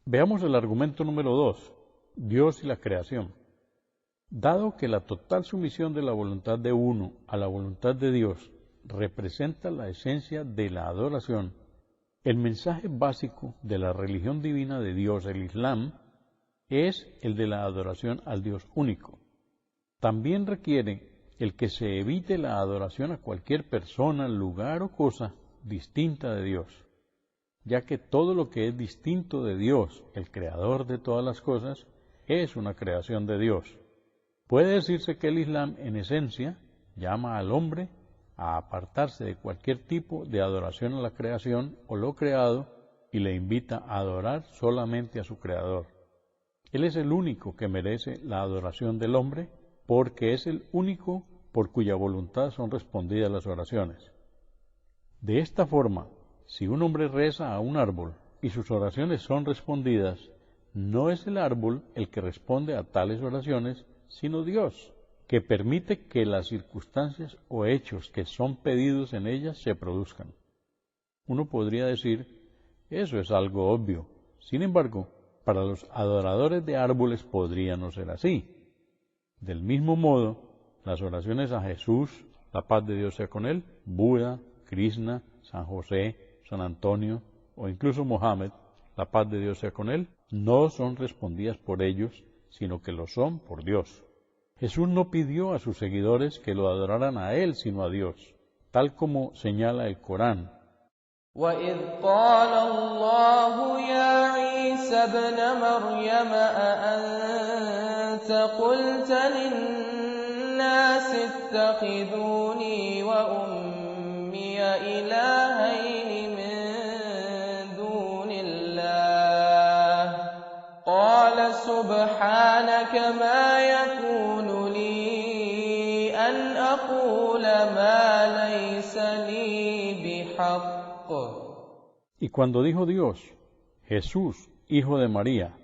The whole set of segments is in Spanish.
Veamos el argumento número 2, Dios y la creación. Dado que la total sumisión de la voluntad de uno a la voluntad de Dios representa la esencia de la adoración, el mensaje básico de la religión divina de Dios, el Islam, es el de la adoración al Dios único. También requiere el que se evite la adoración a cualquier persona, lugar o cosa distinta de Dios, ya que todo lo que es distinto de Dios, el creador de todas las cosas, es una creación de Dios. Puede decirse que el Islam, en esencia, llama al hombre a apartarse de cualquier tipo de adoración a la creación o lo creado y le invita a adorar solamente a su creador. Él es el único que merece la adoración del hombre porque es el único por cuya voluntad son respondidas las oraciones. De esta forma, si un hombre reza a un árbol y sus oraciones son respondidas, no es el árbol el que responde a tales oraciones, sino Dios, que permite que las circunstancias o hechos que son pedidos en ellas se produzcan. Uno podría decir, eso es algo obvio. Sin embargo, para los adoradores de árboles podría no ser así. Del mismo modo, las oraciones a Jesús, la paz de Dios sea con él, Buda, Krishna, San José, San Antonio o incluso Mohammed, la paz de Dios sea con él, no son respondidas por ellos, sino que lo son por Dios. Jesús no pidió a sus seguidores que lo adoraran a él, sino a Dios, tal como señala el Corán. وَإِذْ قَالَ اللَّهُ يَا عِيسَى ابْنَ مَرْيَمَ أَأَنْتَ قُلْتَ لِلنَّاسِ اتَّخِذُونِي وَأُمِّيَ إِلَٰهَيْنِ مِن دُونِ اللَّهِ قَالَ سُبْحَانَكَ مَا يَكُونُ لِي أَنْ أَقُولَ مَا لَيْسَ لِي بِحَقٍّ. Y cuando dijo Dios, Jesús, hijo de María,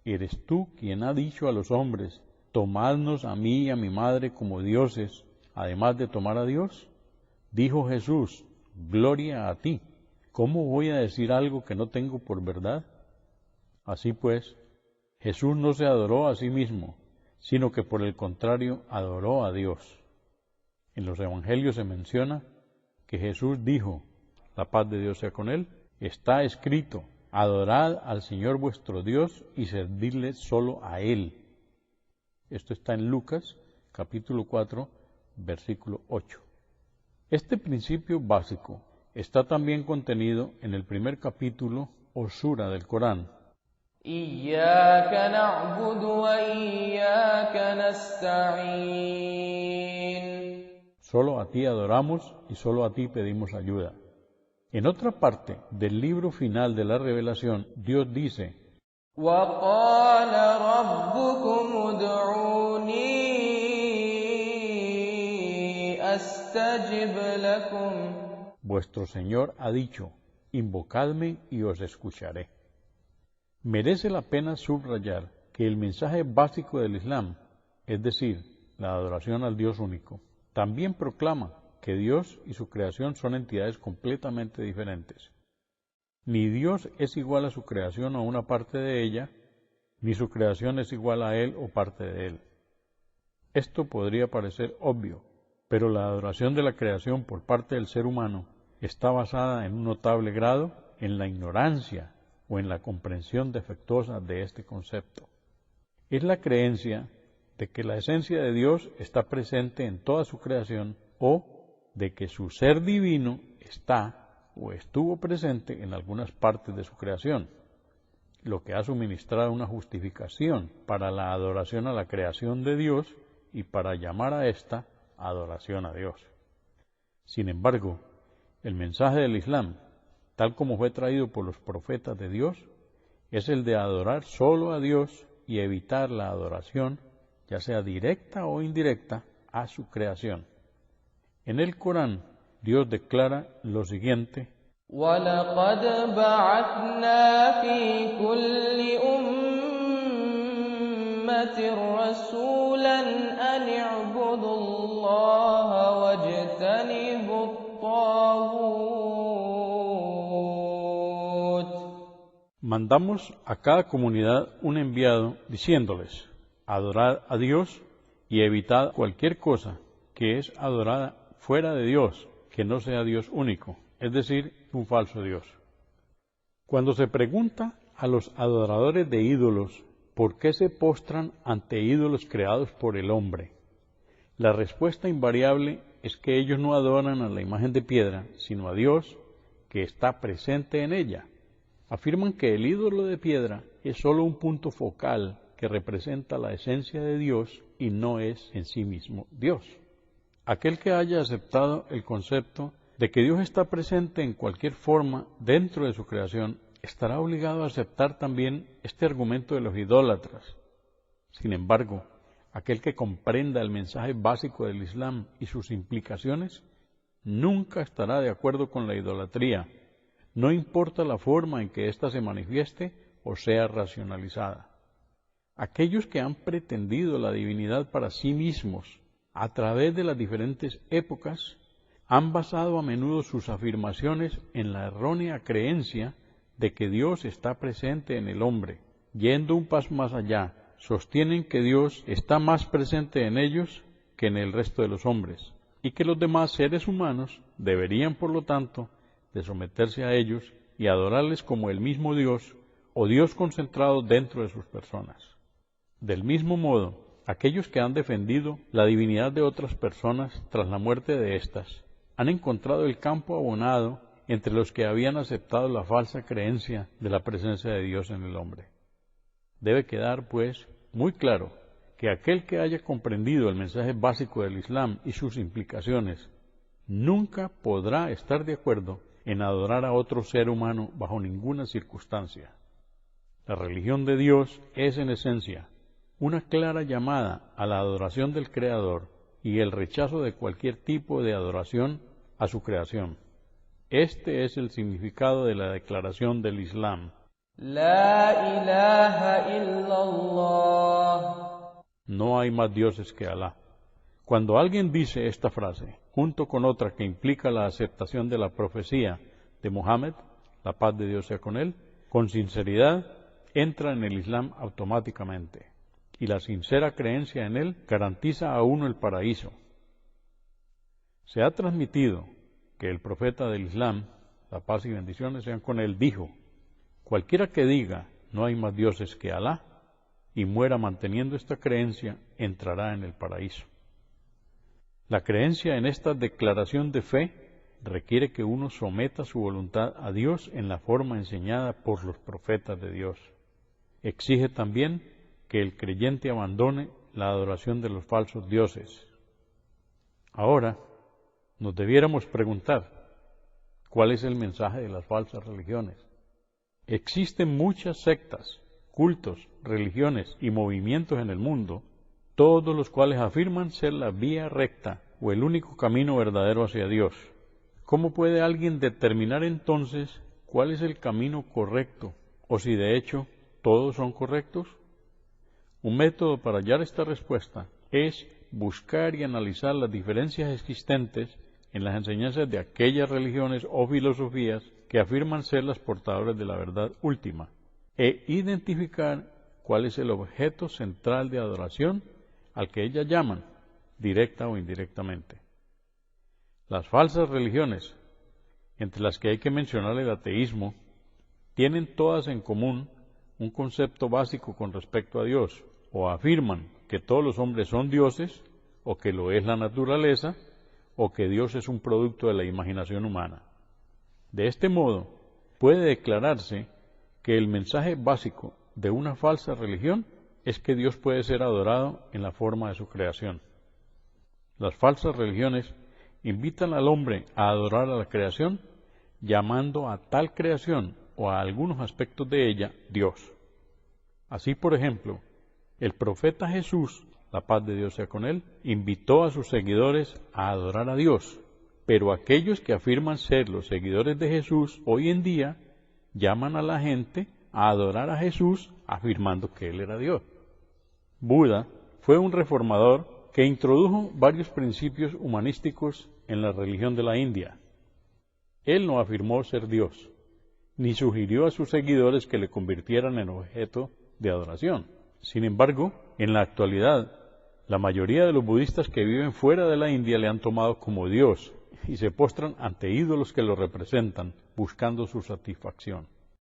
¿eres tú quien ha dicho a los hombres, tomadnos a mí y a mi madre como dioses, además de tomar a Dios? Dijo Jesús, gloria a ti. ¿Cómo voy a decir algo que no tengo por verdad? Así pues, Jesús no se adoró a sí mismo, sino que por el contrario adoró a Dios. En los evangelios se menciona que Jesús dijo, la paz de Dios sea con él, está escrito, adorad al Señor vuestro Dios y servidle solo a Él. Esto está en Lucas, capítulo 4, versículo 8. Este principio básico está también contenido en el primer capítulo o sura del Corán. إِيَّاكَ نَعْبُدُ وَإِيَّاكَ نَسْتَعِينُ. Solo a ti adoramos y solo a ti pedimos ayuda. En otra parte del libro final de la revelación, Dios dice, وَقَالَ رَبُّكُمُ ادْعُونِي أَسْتَجِبْ لَكُمْ. vuestro Señor ha dicho, invocadme y os escucharé. Merece la pena subrayar que el mensaje básico del Islam, es decir, la adoración al Dios único, también proclama que Dios y su creación son entidades completamente diferentes. Ni Dios es igual a su creación o una parte de ella, ni su creación es igual a Él o parte de Él. Esto podría parecer obvio, pero la adoración de la creación por parte del ser humano está basada en un notable grado en la ignorancia o en la comprensión defectuosa de este concepto. Es la creencia de que la esencia de Dios está presente en toda su creación o de que su ser divino está o estuvo presente en algunas partes de su creación, lo que ha suministrado una justificación para la adoración a la creación de Dios y para llamar a esta adoración a Dios. Sin embargo, el mensaje del Islam, tal como fue traído por los profetas de Dios, es el de adorar solo a Dios y evitar la adoración, ya sea directa o indirecta, a su creación. En el Corán, Dios declara lo siguiente: وَلَقَدْ بَعَثْنَا فِي كُلِّ أُمَّةٍ رَّسُولًا أَنِ اعْبُدُوا اللَّهَ وَاجْتَنِبُوا الطَّاغُوتَ. Mandamos a cada comunidad un enviado diciéndoles: adorad a Dios y evitad cualquier cosa que es adorada fuera de Dios, que no sea Dios único, es decir, un falso Dios. Cuando se pregunta a los adoradores de ídolos por qué se postran ante ídolos creados por el hombre, la respuesta invariable es que ellos no adoran a la imagen de piedra, sino a Dios, que está presente en ella. Afirman que el ídolo de piedra es sólo un punto focal que representa la esencia de Dios y no es en sí mismo Dios. Aquel que haya aceptado el concepto de que Dios está presente en cualquier forma dentro de su creación, estará obligado a aceptar también este argumento de los idólatras. Sin embargo, aquel que comprenda el mensaje básico del Islam y sus implicaciones, nunca estará de acuerdo con la idolatría, no importa la forma en que ésta se manifieste o sea racionalizada. Aquellos que han pretendido la divinidad para sí mismos a través de las diferentes épocas, han basado a menudo sus afirmaciones en la errónea creencia de que Dios está presente en el hombre. Yendo un paso más allá, sostienen que Dios está más presente en ellos que en el resto de los hombres, y que los demás seres humanos deberían, por lo tanto, de someterse a ellos y adorarles como el mismo Dios o Dios concentrado dentro de sus personas. Del mismo modo, aquellos que han defendido la divinidad de otras personas tras la muerte de éstas, han encontrado el campo abonado entre los que habían aceptado la falsa creencia de la presencia de Dios en el hombre. Debe quedar, pues, muy claro que aquel que haya comprendido el mensaje básico del Islam y sus implicaciones, nunca podrá estar de acuerdo en adorar a otro ser humano bajo ninguna circunstancia. La religión de Dios es, en esencia, una clara llamada a la adoración del Creador y el rechazo de cualquier tipo de adoración a su creación. Este es el significado de la declaración del Islam. La ilaha illallah. No hay más dioses que Alá. Cuando alguien dice esta frase, junto con otra que implica la aceptación de la profecía de Muhammad, la paz de Dios sea con él, con sinceridad, entra en el Islam automáticamente, y la sincera creencia en él garantiza a uno el paraíso. Se ha transmitido que el profeta del Islam, la paz y bendiciones sean con él, dijo: cualquiera que diga no hay más dioses que Alá y muera manteniendo esta creencia, entrará en el paraíso. La creencia en esta declaración de fe requiere que uno someta su voluntad a Dios en la forma enseñada por los profetas de Dios. Exige también que el creyente abandone la adoración de los falsos dioses. Ahora, nos debiéramos preguntar, ¿cuál es el mensaje de las falsas religiones? Existen muchas sectas, cultos, religiones y movimientos en el mundo, todos los cuales afirman ser la vía recta o el único camino verdadero hacia Dios. ¿Cómo puede alguien determinar entonces cuál es el camino correcto, o si de hecho todos son correctos? Un método para hallar esta respuesta es buscar y analizar las diferencias existentes en las enseñanzas de aquellas religiones o filosofías que afirman ser las portadoras de la verdad última, e identificar cuál es el objeto central de adoración al que ellas llaman, directa o indirectamente. Las falsas religiones, entre las que hay que mencionar el ateísmo, tienen todas en común un concepto básico con respecto a Dios, o afirman que todos los hombres son dioses, o que lo es la naturaleza, o que Dios es un producto de la imaginación humana. De este modo, puede declararse que el mensaje básico de una falsa religión es que Dios puede ser adorado en la forma de su creación. Las falsas religiones invitan al hombre a adorar a la creación, llamando a tal creación o a algunos aspectos de ella Dios. Así, por ejemplo, el profeta Jesús, la paz de Dios sea con él, invitó a sus seguidores a adorar a Dios, pero aquellos que afirman ser los seguidores de Jesús hoy en día llaman a la gente a adorar a Jesús afirmando que Él era Dios. Buda fue un reformador que introdujo varios principios humanísticos en la religión de la India. Él no afirmó ser Dios, ni sugirió a sus seguidores que le convirtieran en objeto de adoración. Sin embargo, en la actualidad, la mayoría de los budistas que viven fuera de la India le han tomado como Dios y se postran ante ídolos que lo representan, buscando su satisfacción.